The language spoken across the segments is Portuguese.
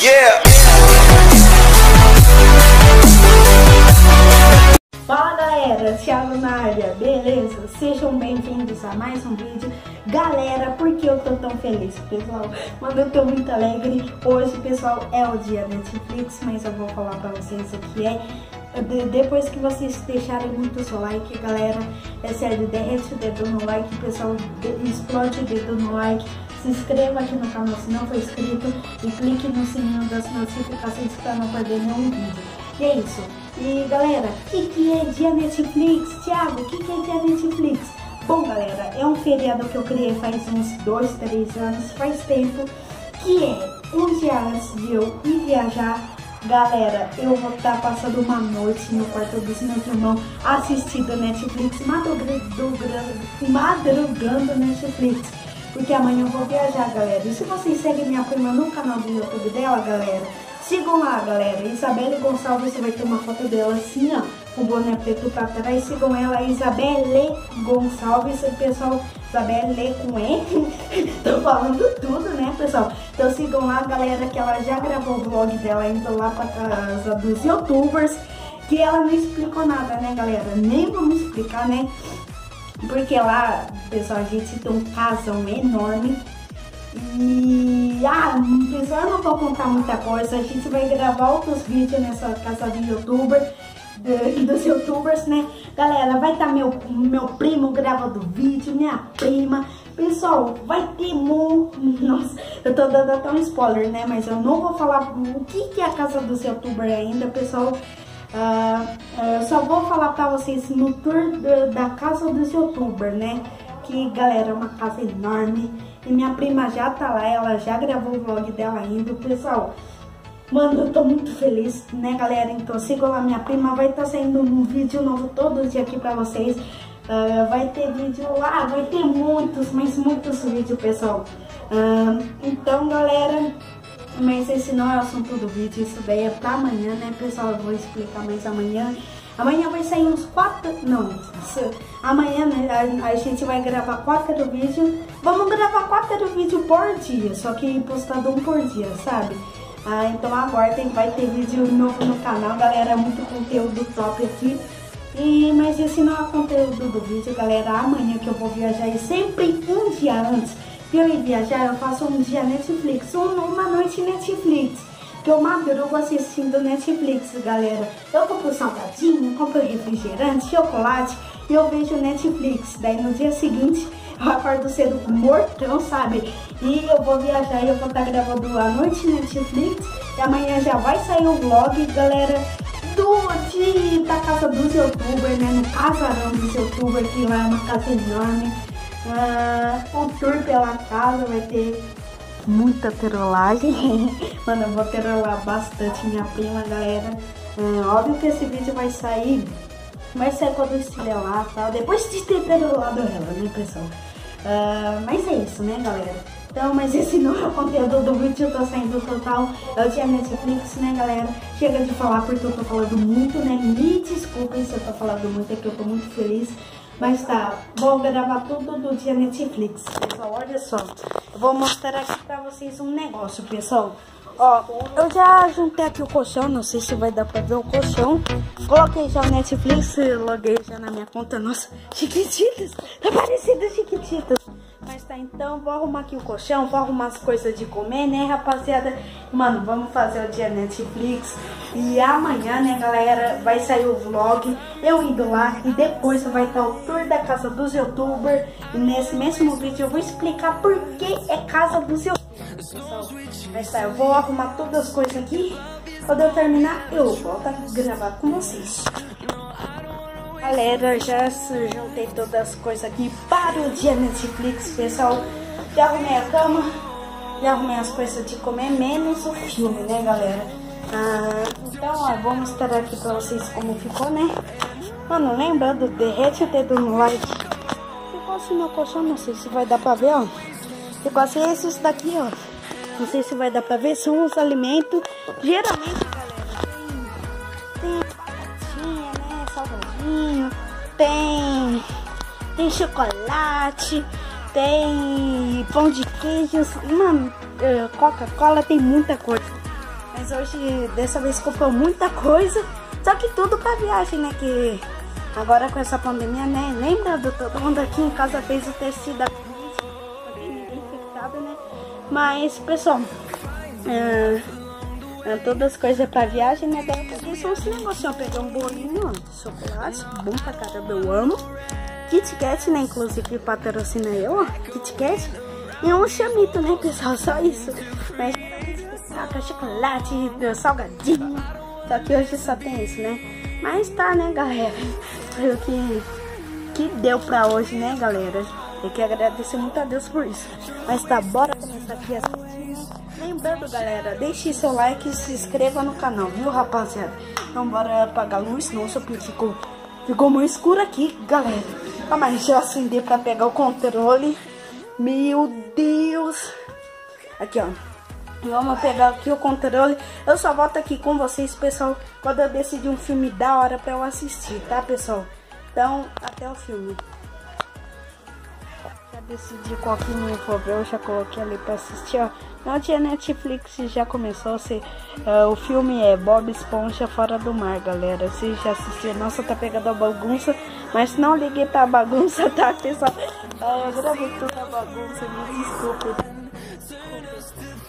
Yeah. Fala galera, Thiago na área, beleza? Sejam bem-vindos a mais um vídeo. Galera, por que eu tô tão feliz, pessoal? Mano, eu tô muito alegre. Hoje, pessoal, é o dia Netflix, mas eu vou falar pra vocês o que é. Depois que vocês deixarem muito seu like, galera, é sério, derrete o dedo no like, pessoal, explode o dedo no like. Se inscreva aqui no canal se não for inscrito e clique no sininho das notificações para não perder nenhum vídeo. E é isso. E galera, o que é dia Netflix? Thiago, o que é dia Netflix? Bom galera, é um feriado que eu criei faz uns 2, 3 anos, faz tempo, que é um dia antes de eu ir viajar. Galera, eu vou estar passando uma noite no quarto dos meus irmãos assistindo Netflix, madrugando Netflix. Porque amanhã eu vou viajar, galera. E se vocês seguem minha prima no canal do YouTube dela, galera, sigam lá, galera. Isabelle Gonçalves, você vai ter uma foto dela assim, ó, com o boné preto pra trás. Sigam ela, Isabelle Gonçalves, pessoal. Isabelle com E. Tô falando tudo, né, pessoal? Então sigam lá, galera, que ela já gravou o vlog dela indo lá pra casa dos youtubers. Que ela não explicou nada, né, galera? Nem vamos explicar, né? Porque lá, pessoal, a gente tem um casão enorme. E, pessoal, eu não vou contar muita coisa. A gente vai gravar outros vídeos nessa casa do youtuber, dos youtubers, né? Galera, vai estar meu primo gravando vídeo, minha prima. Pessoal, vai ter Nossa, eu tô dando até um spoiler, né? Mas eu não vou falar o que é a casa dos youtubers ainda, pessoal. Eu só vou falar pra vocês no tour da casa dos youtubers, né? Que, galera, é uma casa enorme. E minha prima já tá lá, ela já gravou o vlog dela indo. Pessoal, mano, eu tô muito feliz, né, galera? Então sigam lá minha prima, vai estar saindo um vídeo novo todo dia aqui pra vocês. Vai ter vídeo lá, vai ter muitos, mas muitos vídeos, pessoal. Então, galera... Mas esse não é o assunto do vídeo, isso daí é pra amanhã, né, pessoal? Eu vou explicar mais amanhã. Amanhã vai sair uns 4... Não, amanhã, né, a gente vai gravar 4 vídeos. Vamos gravar 4 vídeos por dia, só que postado um por dia, sabe? Então aguardem, vai ter vídeo novo no canal, galera, muito conteúdo top aqui. Mas esse não é o conteúdo do vídeo, galera. Amanhã que eu vou viajar e sempre um dia antes de eu ir viajar, eu faço um dia Netflix, uma noite Netflix, que eu madrugo assistindo Netflix, galera. Eu compro salgadinho, compro refrigerante, chocolate e eu vejo Netflix. Daí no dia seguinte eu acordo cedo mortão, sabe? E eu vou viajar e eu vou estar gravando a noite Netflix. E amanhã já vai sair o vlog, galera, da casa dos youtubers, né? No casarão dos youtubers, que lá é uma casa enorme. O tour pela casa vai ter muita trollagem. Mano, eu vou trollar bastante minha prima, galera. Óbvio que esse vídeo vai sair quando eu estiver lá, tal, depois de ter trollado ela, né, pessoal? Mas é isso, né, galera? Então, mas esse não é o conteúdo do vídeo, eu tô saindo total. É o dia Netflix, né, galera? Chega de falar porque eu tô falando muito, né? Me desculpem se eu tô falando muito, é que eu tô muito feliz. Mas tá, vou gravar tudo do dia Netflix, pessoal, olha só. Eu vou mostrar aqui pra vocês um negócio, pessoal. Ó, eu já juntei aqui o colchão, não sei se vai dar pra ver o colchão. Coloquei já o Netflix, loguei já na minha conta, nossa, Chiquititas, tá parecendo Chiquititas. Mas tá, então vou arrumar aqui o colchão, vou arrumar as coisas de comer, né, rapaziada? Mano, vamos fazer o dia Netflix. E amanhã, né, galera, vai sair o vlog, eu indo lá. E depois vai estar o tour da casa dos youtubers. E nesse mesmo vídeo eu vou explicar por que é casa dos youtubers, pessoal. Mas tá, eu vou arrumar todas as coisas aqui. Quando eu terminar, eu volto a gravar com vocês. Galera, já juntei todas as coisas aqui para o dia Netflix, pessoal. Já arrumei a cama, já arrumei as coisas de comer, menos o filme, né, galera? Então, ó, vou mostrar aqui pra vocês como ficou, né? Mano, lembrando, derrete o dedo no like. Ficou assim no colchão, não sei se vai dar pra ver, ó. Ficou assim esses daqui, ó. Não sei se vai dar pra ver, são os alimentos. Geralmente, galera, tem batatinha, né, salgadinho, tem chocolate, tem pão de queijo, mano, Coca-Cola, tem muita coisa. Mas hoje, dessa vez, comprou muita coisa. Só que tudo pra viagem, né? Que agora com essa pandemia, né? Lembrando, todo mundo aqui em casa fez o teste da Covid. Não tem ninguém infectado, né? Mas, pessoal, todas as coisas pra viagem, né? Daí eu peguei só esse negócio. Eu peguei um bolinho, ó, de chocolate. Bom pra caramba, eu amo. Kit Kat, né? Inclusive patrocina eu, ó. Kit Kat. E um chamito, né, pessoal? Só isso. Mas chocolate, salgadinho. Só que hoje só tem isso, né? Mas tá, né, galera? Foi o que deu pra hoje, né, galera? Tem que agradecer muito a Deus por isso. Mas tá, bora começar aqui as coisinhas. Lembrando, galera, deixe seu like e se inscreva no canal, viu, rapaziada? Então bora apagar a luz. Nossa, ficou muito escuro aqui, galera. Calma aí, deixa eu acender pra pegar o controle. Meu Deus. Aqui, ó. Vamos pegar aqui o controle. Eu só volto aqui com vocês, pessoal, quando eu decidir um filme da hora pra eu assistir, tá, pessoal? Então, até o filme. Já decidi qual filme eu vou ver. Eu já coloquei ali pra assistir, ó. Não tinha Netflix, já começou. O filme é Bob Esponja Fora do Mar, galera. Vocês já assistiram? Nossa, tá pegando a bagunça. Mas não liguei pra bagunça, tá, pessoal? Eu gravei toda a bagunça, me desculpe.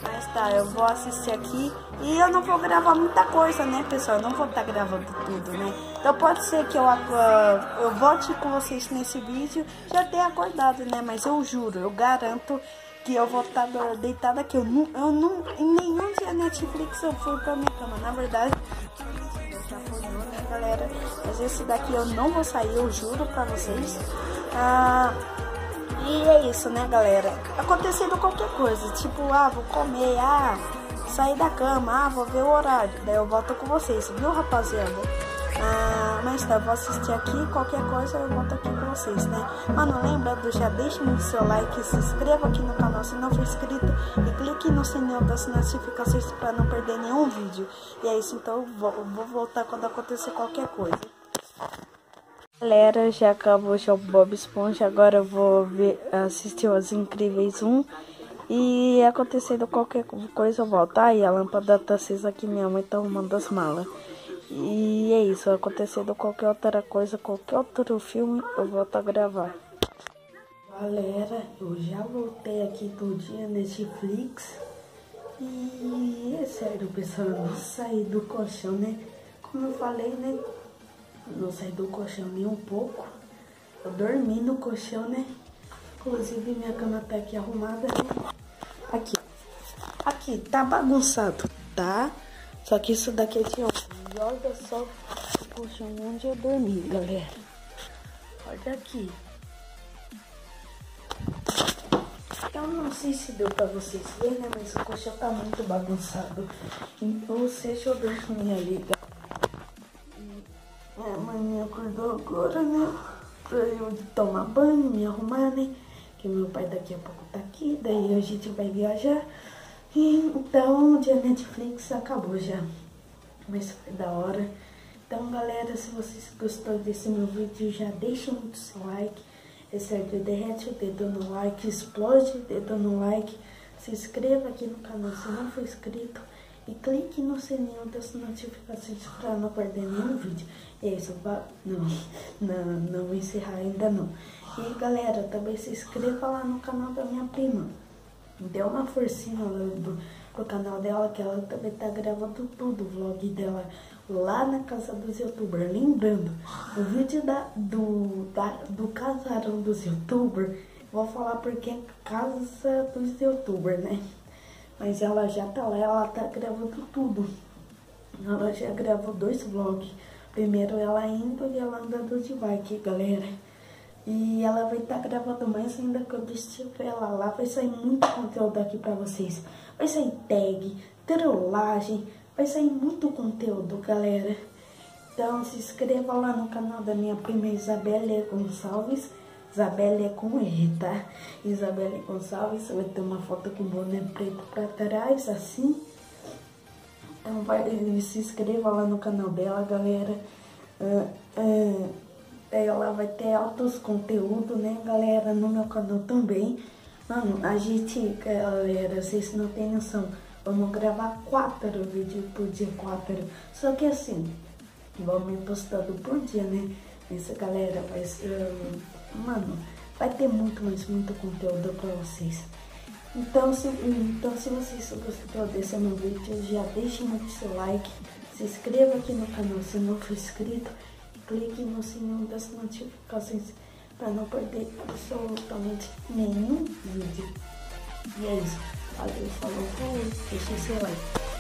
Mas tá, eu vou assistir aqui e eu não vou gravar muita coisa, né, pessoal? Eu não vou estar gravando tudo, né? Então pode ser que eu volte com vocês nesse vídeo já tenha acordado, né? Mas eu juro, eu garanto que eu vou estar deitada aqui. Eu não, em nenhum dia Netflix eu fui pra minha cama. Na verdade, eu já fui, né, galera? Mas esse daqui eu não vou sair, eu juro pra vocês. E é isso, né, galera? Acontecendo qualquer coisa, tipo, vou comer, sair da cama, vou ver o horário. Daí eu volto com vocês, viu, rapaziada? Mas tá, eu vou assistir aqui, qualquer coisa eu volto aqui com vocês, né? Mano, lembrando, já deixe o seu like, se inscreva aqui no canal se não for inscrito e clique no sininho das notificações pra não perder nenhum vídeo. E é isso, então eu vou voltar quando acontecer qualquer coisa. Galera, já acabou já o Bob Esponja, agora eu vou assistir Os Incríveis 1 e acontecendo qualquer coisa eu volto. E a lâmpada tá acesa aqui, minha mãe tá arrumando as malas. E é isso, acontecendo qualquer outra coisa, qualquer outro filme, eu volto a gravar. Galera, eu já voltei aqui do dia Netflix e é sério, pessoal, eu não saí do colchão, né? Como eu falei, né? Não saí do colchão nem um pouco. Eu dormi no colchão, né? Inclusive minha cama tá aqui arrumada, né? Aqui, tá bagunçado, tá? Só que isso daqui é de ontem. E olha só o colchão onde eu dormi, galera. Olha aqui. Eu não sei se deu pra vocês verem, né? Mas o colchão tá muito bagunçado. Ou seja, eu dormi ali, galera. A mãe acordou agora, né? Pra eu tomar banho, me arrumar, né? Que meu pai daqui a pouco tá aqui, daí a gente vai viajar. E então o dia Netflix acabou já. Mas foi da hora. Então, galera, se vocês gostaram desse meu vídeo, já deixa muito seu like. É certo, derrete o dedo no like, explode o dedo no like. Se inscreva aqui no canal se não for inscrito. E clique no sininho das notificações para não perder nenhum vídeo. E é isso, não vou encerrar ainda não. E galera, também se inscreva lá no canal da minha prima. Dê uma forcinha lá pro canal dela, que ela também tá gravando tudo, o vlog dela lá na casa dos youtubers. Lembrando, o vídeo do casarão dos youtubers, vou falar porque é casa dos youtubers, né? Mas ela já tá lá, ela tá gravando tudo. Ela já gravou 2 vlogs. Primeiro ela indo e ela andando de bike, galera. E ela vai estar gravando mais ainda quando estiver lá. Vai sair muito conteúdo aqui pra vocês. Vai sair tag, trollagem, vai sair muito conteúdo, galera. Então se inscreva lá no canal da minha prima Isabelle Gonçalves. Isabelle é com R, tá? Isabelle Gonçalves, vai ter uma foto com boné preto pra trás, assim. Então se inscreva lá no canal dela, galera. Ela vai ter altos conteúdos, né, galera? No meu canal também. Mano, a gente, galera, vocês não tem noção Vamos gravar 4 vídeos por dia, 4. Só que assim, vamos postando por dia, né? Isso, galera, vai ser... Mano, vai ter muito, mas muito conteúdo pra vocês. Então, se vocês gostaram desse meu vídeo, já deixem muito seu like. Se inscreva aqui no canal se não for inscrito. Clique no sininho das notificações para não perder absolutamente nenhum vídeo. E é isso. Valeu, falou, deixe seu like.